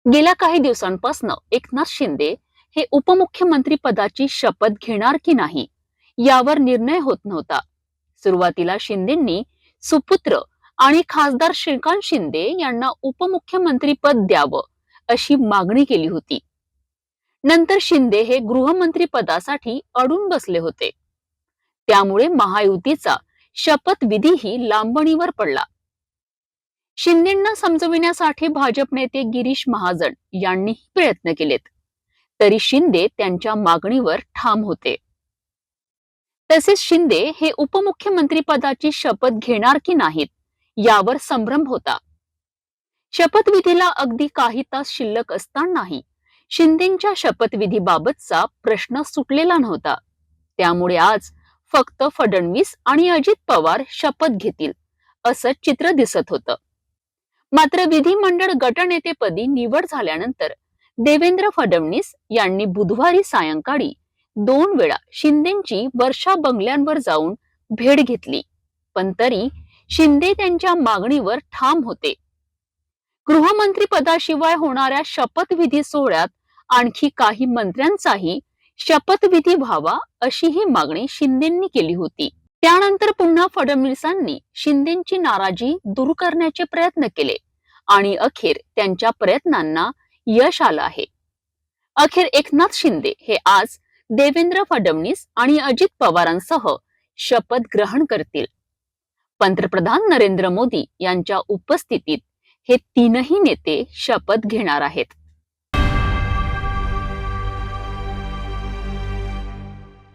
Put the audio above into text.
गेल्या काही दिवसांपासून एकनाथ शिंदे हे उपमुख्यमंत्री पदाची शपथ घेणार की नाही यावर निर्णय होत नव्हता. सुरुवातीला शिंदेंनी सुपुत्र आणि खासदार श्रीकांत शिंदे यांना उपमुख्यमंत्री पद द्यावं अशी मागणी केली होती. नंतर शिंदे हे गृहमंत्री पदासाठी अडून बसले होते. त्यामुळे महायुतीचा शपथविधीही लांबणीवर पडला. शिंदेंना समजविण्यासाठी भाजप नेते गिरीश महाजन यांनीही प्रयत्न केलेत, तरी शिंदे त्यांच्या मागणीवर ठाम होते. तसेच शिंदे हे उपमुख्यमंत्री पदाची शपथ घेणार की नाहीत यावर संभ्रम होता. शपथविधीला अगदी काही तास शिल्लक असतानाही शिंदेंच्या शपथविधीबाबतचा प्रश्न सुटलेला नव्हता. त्यामुळे आज फक्त फडणवीस आणि अजित पवार शपथ घेतील असं चित्र दिसत होतं. मात्र विधिमंडळ गटनेतेपदी निवड झाल्यानंतर देवेंद्र फडणवीस यांनी बुधवारी सायंकाळी 2 वेळा शिंदेंची वर्षा बंगल्यांवर जाऊन भेट घेतली, पण तरी शिंदे त्यांच्या मागणीवर ठाम होते. गृहमंत्री पदाशिवाय होणाऱ्या शपथविधी सोहळ्यात आणखी काही मंत्र्यांचाही शपथविधी व्हावा अशी ही मागणी शिंदेंनी केली होती. त्यानंतर पुन्हा फडणवीसांनी शिंदेंची नाराजी दूर करण्याचे प्रयत्न केले आणि अखेर त्यांच्या प्रयत्नांना यश आलं आहे. अखेर एकनाथ शिंदे हे आज देवेंद्र फडणवीस आणि अजित पवारांसह शपथ ग्रहण करतील. पंतप्रधान नरेंद्र मोदी यांच्या उपस्थितीत हे तीनही नेते शपथ घेणार आहेत.